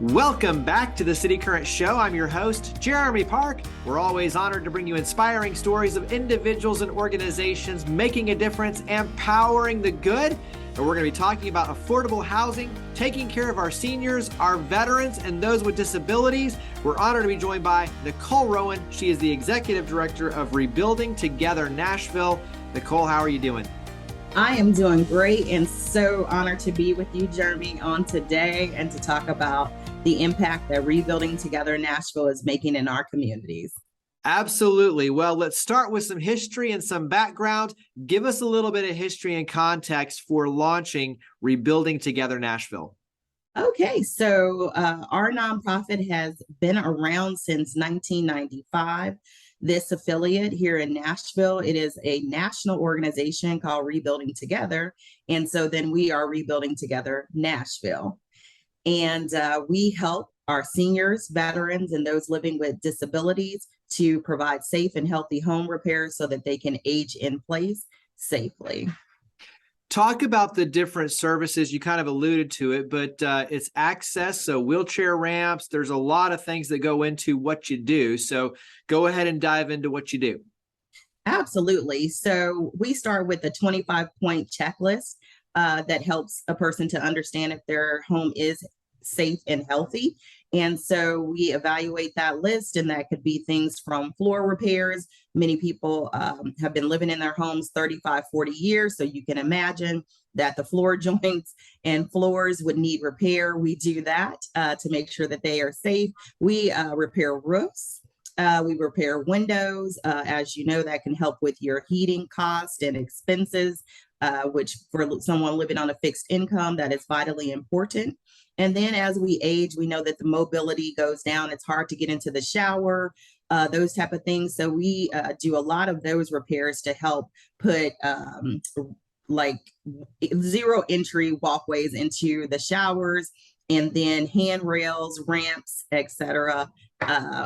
Welcome back to the City Current Show. I'm your host, Jeremy Park. We're always honored to bring you inspiring stories of individuals and organizations making a difference and powering the good. And we're going to be talking about affordable housing, taking care of our seniors, our veterans, and those with disabilities. We're honored to be joined by Nicole Rowan. She is the Executive Director of Rebuilding Together Nashville. Nicole, how are you doing? I am doing great and so honored to be with you, Jeremy, on today and to talk about the impact that Rebuilding Together Nashville is making in our communities. Absolutely. Well, let's start with some history and some background. Give us a little bit of history and context for launching Rebuilding Together Nashville. Okay, so our nonprofit has been around since 1995. This affiliate here in Nashville, it is a national organization called Rebuilding Together. And so then we are Rebuilding Together Nashville. And we help our seniors, veterans, and those living with disabilities to provide safe and healthy home repairs so that they can age in place safely. Talk about the different services. You kind of alluded to it, but it's access, so wheelchair ramps. There's a lot of things that go into what you do. So go ahead and dive into what you do. Absolutely. So we start with a 25-point checklist that helps a person to understand if their home is safe and healthy. And so we evaluate that list, and that could be things from floor repairs. Many people have been living in their homes 35, 40 years. So you can imagine that the floor joints and floors would need repair. We do that to make sure that they are safe. We repair roofs. We repair windows. As you know, that can help with your heating cost and expenses, which for someone living on a fixed income, that is vitally important. And then as we age, we know that the mobility goes down. It's hard to get into the shower, those type of things. So we do a lot of those repairs to help put like zero entry walkways into the showers, and then handrails, ramps, etc.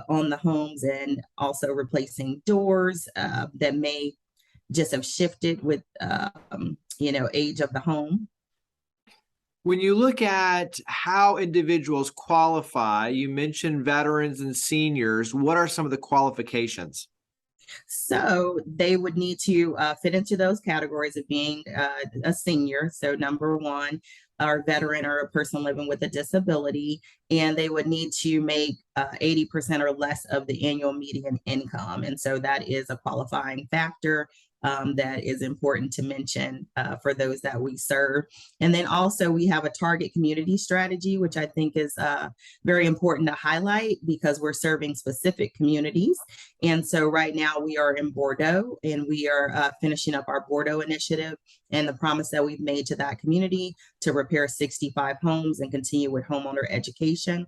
On the homes, and also replacing doors that may just have shifted with age of the home. When you look at how individuals qualify, you mentioned veterans and seniors. What are some of the qualifications? So they would need to fit into those categories of being a senior. So number one, or veteran, or a person living with a disability, and they would need to make 80% or less of the annual median income. And so that is a qualifying factor that is important to mention for those that we serve. And then also we have a target community strategy, which I think is very important to highlight because we're serving specific communities. And so right now we are in Bordeaux, and we are finishing up our Bordeaux initiative and the promise that we've made to that community to repair 65 homes and continue with homeowner education.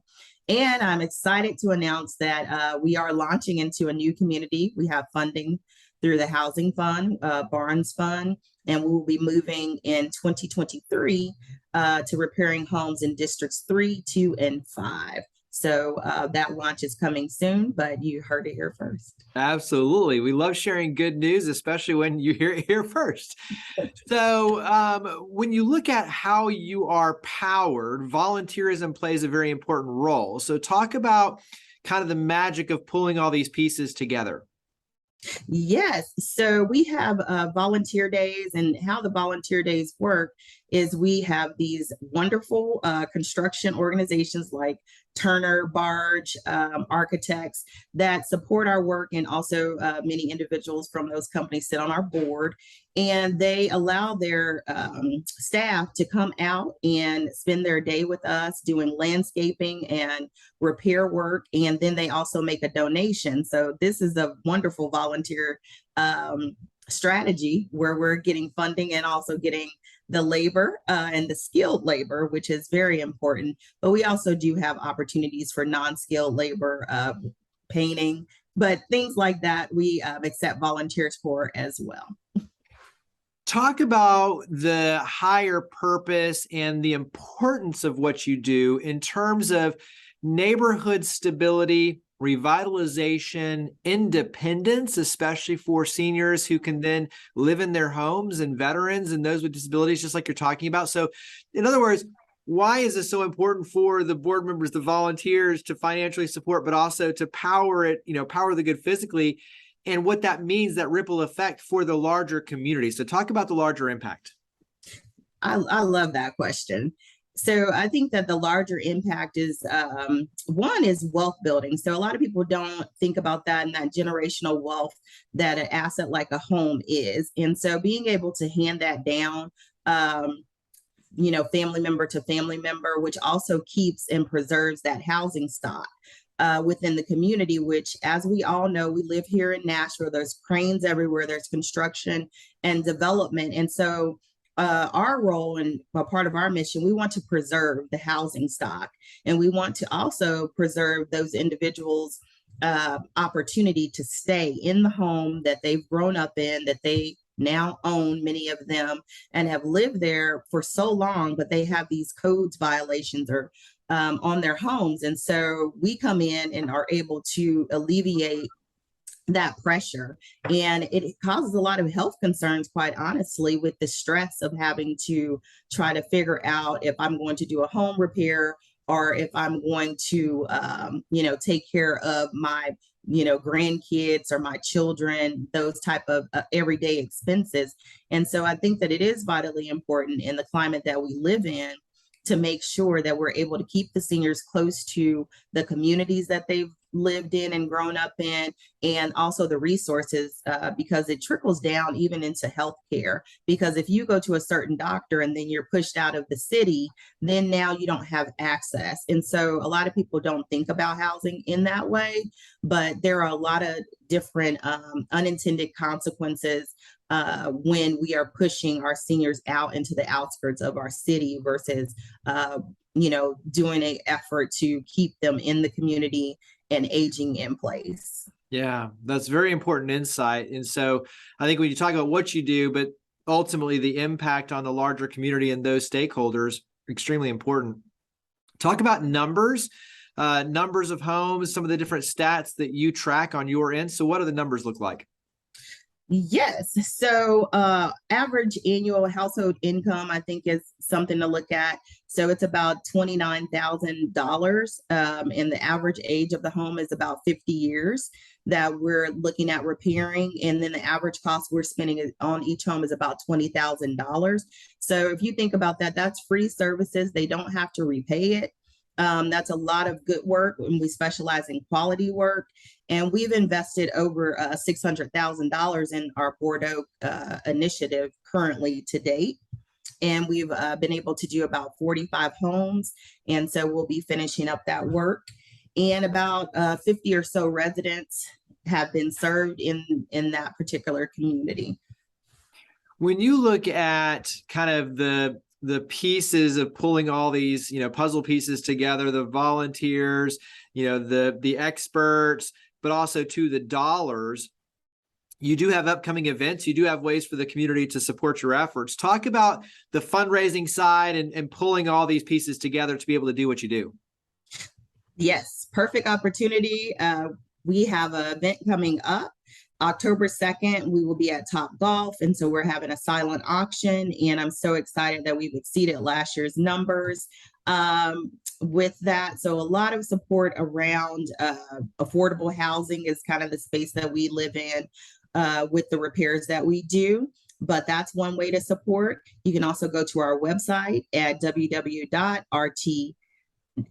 And I'm excited to announce that we are launching into a new community. We have funding through the Housing Fund, Barnes Fund, and we will be moving in 2023 to repairing homes in Districts 3, 2, and 5. So that launch is coming soon, but you heard it here first. Absolutely. We love sharing good news, especially when you hear it here first. So when you look at how you are powered, volunteerism plays a very important role. So talk about kind of the magic of pulling all these pieces together. Yes. So we have volunteer days, and how the volunteer days work is we have these wonderful construction organizations like Turner, Barge, architects that support our work, and also many individuals from those companies sit on our board, and they allow their staff to come out and spend their day with us doing landscaping and repair work, and then they also make a donation. So this is a wonderful volunteer strategy where we're getting funding and also getting the labor and the skilled labor, which is very important. But we also do have opportunities for non-skilled labor, painting, but things like that we accept volunteers for as well. Talk about the higher purpose and the importance of what you do in terms of neighborhood stability, revitalization, independence, especially for seniors who can then live in their homes, and veterans and those with disabilities, just like you're talking about. So in other words, Why is this so important for the board members, the volunteers to financially support, but also to power it, power the good physically, and what that means, that ripple effect for the larger community? So talk about the larger impact. I love that question. So I think that the larger impact is one is wealth building. So a lot of people don't think about that and that generational wealth that an asset like a home is. And so being able to hand that down, family member to family member, which also keeps and preserves that housing stock within the community, which, as we all know, we live here in Nashville. There's cranes everywhere. There's construction and development. And so our role and part of our mission, we want to preserve the housing stock, and we want to also preserve those individuals' opportunity to stay in the home that they've grown up in, that they now own, many of them, and have lived there for so long, but they have these codes violations or on their homes. And so we come in and are able to alleviate that pressure. And it causes a lot of health concerns, quite honestly, with the stress of having to try to figure out if I'm going to do a home repair or if I'm going to, take care of my, grandkids or my children, those type of everyday expenses. And so I think that it is vitally important in the climate that we live in to make sure that we're able to keep the seniors close to the communities that they've lived in and grown up in, and also the resources, because it trickles down even into healthcare. Because if you go to a certain doctor and then you're pushed out of the city, then now you don't have access. And so a lot of people don't think about housing in that way, but there are a lot of different unintended consequences when we are pushing our seniors out into the outskirts of our city versus, doing an effort to keep them in the community and aging in place. Yeah, that's very important insight. And so I think when you talk about what you do, but ultimately the impact on the larger community and those stakeholders, extremely important. Talk about numbers of homes, some of the different stats that you track on your end. So what do the numbers look like? Yes. So average annual household income, I think, is something to look at. So it's about $29,000. And the average age of the home is about 50 years that we're looking at repairing. And then the average cost we're spending on each home is about $20,000. So if you think about that, that's free services. They don't have to repay it. That's a lot of good work, and we specialize in quality work. And we've invested over $600,000 in our Bordeaux initiative currently to date. And we've been able to do about 45 homes. And so we'll be finishing up that work. And about 50 or so residents have been served in that particular community. When you look at kind of the pieces of pulling all these, puzzle pieces together, the volunteers, the experts, but also to the dollars, you do have upcoming events. You do have ways for the community to support your efforts. Talk about the fundraising side and pulling all these pieces together to be able to do what you do. Yes, perfect opportunity. We have an event coming up. October 2nd, we will be at Top Golf. And so we're having a silent auction. And I'm so excited that we've exceeded last year's numbers with that. So a lot of support around affordable housing is kind of the space that we live in with the repairs that we do. But that's one way to support. You can also go to our website at www.rt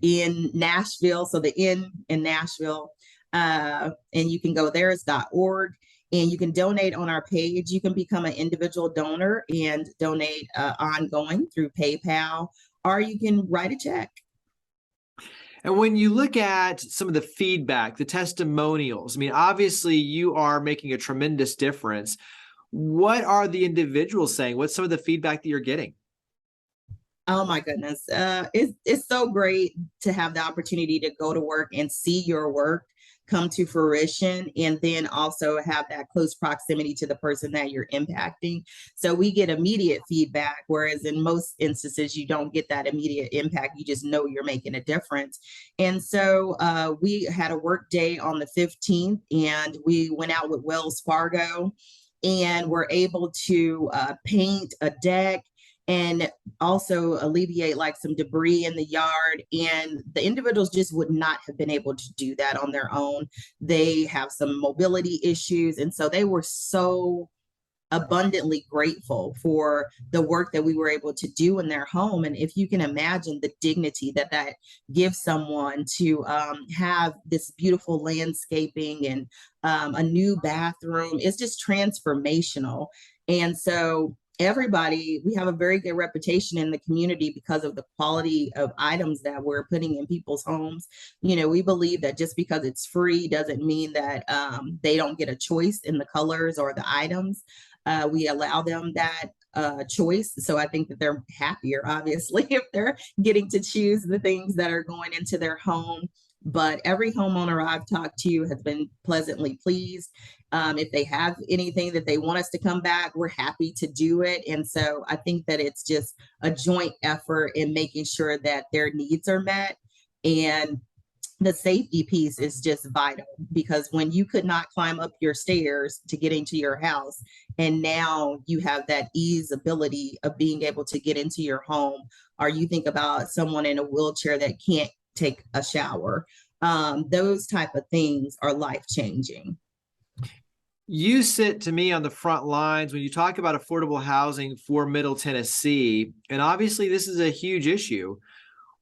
in Nashville. So the in Nashville. And you can go there, it's .org, and you can donate on our page. You can become an individual donor and donate ongoing through PayPal, or you can write a check. And when you look at some of the feedback, the testimonials, I mean, obviously you are making a tremendous difference. What are the individuals saying? What's some of the feedback that you're getting? Oh my goodness. It's so great to have the opportunity to go to work and see your work come to fruition, and then also have that close proximity to the person that you're impacting. So we get immediate feedback, whereas in most instances, you don't get that immediate impact. You just know you're making a difference. And so we had a work day on the 15th, and we went out with Wells Fargo and were able to paint a deck and also alleviate like some debris in the yard. And the individuals just would not have been able to do that on their own. They have some mobility issues. And so they were so abundantly grateful for the work that we were able to do in their home. And if you can imagine the dignity that that gives someone to have this beautiful landscaping and a new bathroom, it's just transformational. And so everybody, we have a very good reputation in the community because of the quality of items that we're putting in people's homes. You know, we believe that just because it's free doesn't mean that they don't get a choice in the colors or the items. We allow them that choice. So I think that they're happier, obviously, if they're getting to choose the things that are going into their home. But every homeowner I've talked to has been pleasantly pleased. If they have anything that they want us to come back, we're happy to do it. And so I think that it's just a joint effort in making sure that their needs are met. And the safety piece is just vital, because when you could not climb up your stairs to get into your house, and now you have that ability of being able to get into your home, or you think about someone in a wheelchair that can't take a shower, those type of things are life-changing. You sit to me on the front lines when you talk about affordable housing for Middle Tennessee, and obviously this is a huge issue.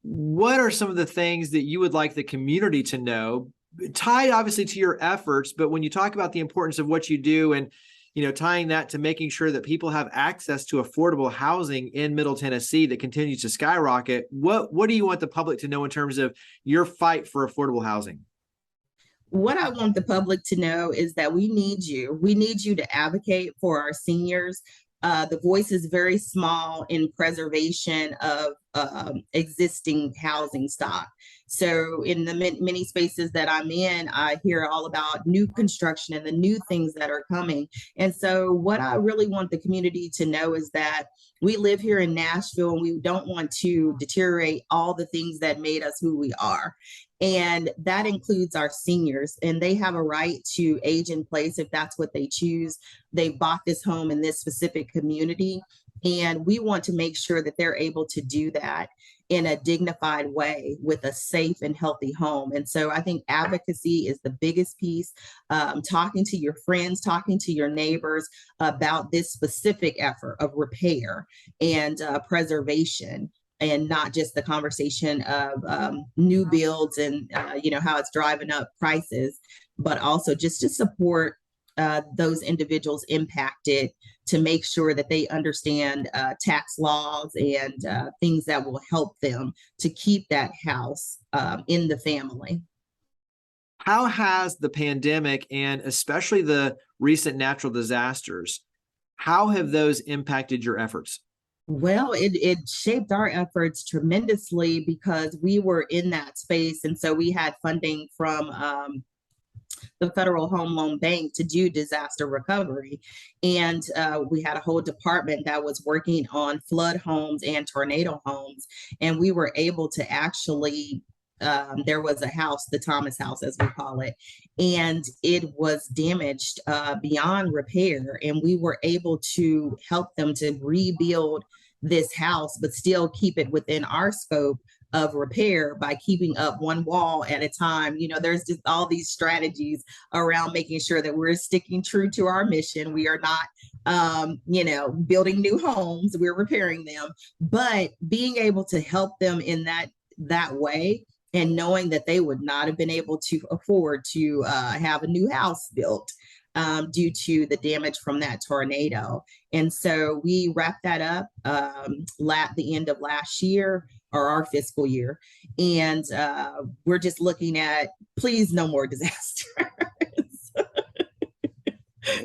What are some of the things that you would like the community to know, tied obviously to your efforts, but when you talk about the importance of what you do and, you know, tying that to making sure that people have access to affordable housing in Middle Tennessee that continues to skyrocket, what do you want the public to know in terms of your fight for affordable housing? What I want the public to know is that we need you. We need you to advocate for our seniors. The voice is very small in preservation of existing housing stock. So in the many spaces that I'm in, I hear all about new construction and the new things that are coming. And so what I really want the community to know is that we live here in Nashville, and we don't want to deteriorate all the things that made us who we are. And that includes our seniors, and they have a right to age in place if that's what they choose. They bought this home in this specific community, and we want to make sure that they're able to do that in a dignified way with a safe and healthy home. And so I think advocacy is the biggest piece. Talking to your friends, talking to your neighbors about this specific effort of repair and preservation, and not just the conversation of new builds and you know, how it's driving up prices, but also just to support those individuals impacted, to make sure that they understand tax laws and things that will help them to keep that house in the family. How has the pandemic, and especially the recent natural disasters, how have those impacted your efforts? Well, it shaped our efforts tremendously because we were in that space. And so we had funding from the Federal Home Loan Bank to do disaster recovery. And we had a whole department that was working on flood homes and tornado homes. And we were able to actually, there was a house, the Thomas house, as we call it, and it was damaged beyond repair. And we were able to help them to rebuild this house, but still keep it within our scope of repair by keeping up one wall at a time. You know, there's just all these strategies around making sure that we're sticking true to our mission. We are not, you know, building new homes, we're repairing them, but being able to help them in that way, and knowing that they would not have been able to afford to have a new house built due to the damage from that tornado. And so we wrapped that up the end of last year, or our fiscal year. And we're just looking at, please, no more disasters.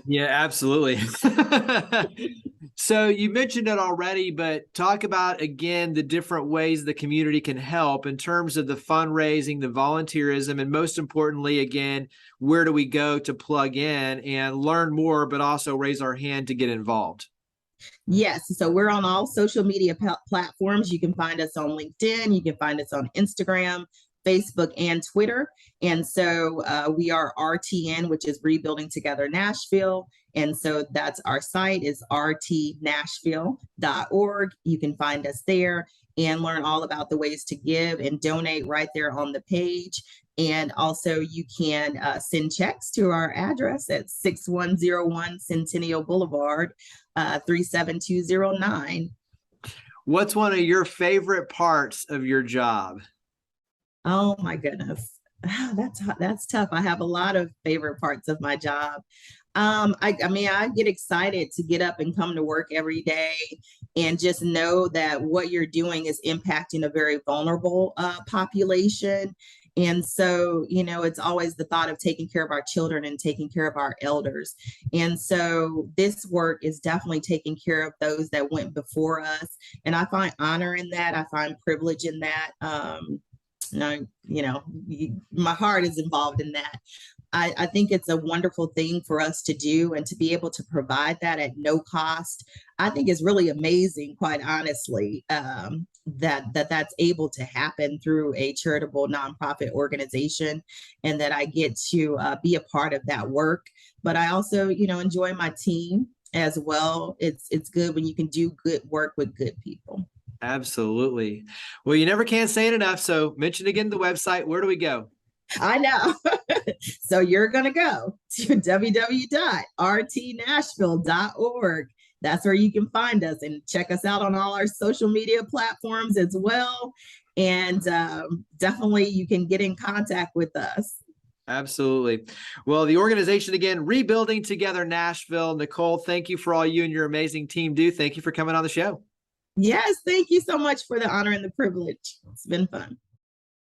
Yeah, absolutely. So you mentioned it already, but talk about, again, the different ways the community can help in terms of the fundraising, the volunteerism, and most importantly, again, where do we go to plug in and learn more, but also raise our hand to get involved? Yes. So we're on all social media platforms. You can find us on LinkedIn. You can find us on Instagram, Facebook and Twitter. And so we are RTN, which is Rebuilding Together Nashville. And so that's our site is rtnashville.org. You can find us there and learn all about the ways to give and donate right there on the page. And also you can send checks to our address at 6101 Centennial Boulevard, 37209. What's one of your favorite parts of your job? Oh my goodness. That's tough. I have a lot of favorite parts of my job. I mean, I get excited to get up and come to work every day and just know that what you're doing is impacting a very vulnerable population. And so, you know, it's always the thought of taking care of our children and taking care of our elders. And so this work is definitely taking care of those that went before us. And I find honor in that. I find privilege in that. My heart is involved in that. I think it's a wonderful thing for us to do, and to be able to provide that at no cost. I think is really amazing, quite honestly, that's able to happen through a charitable nonprofit organization, and that I get to be a part of that work. But I also, enjoy my team as well. It's good when you can do good work with good people. Absolutely. Well, you never can say it enough. So mention again the website. Where do we go? I know. So you're going to go to www.rtnashville.org. That's where you can find us, and check us out on all our social media platforms as well. And definitely you can get in contact with us. Absolutely. Well, the organization again, Rebuilding Together Nashville. Nicole, thank you for all you and your amazing team do. Thank you for coming on the show. Yes, thank you so much for the honor and the privilege. It's been fun.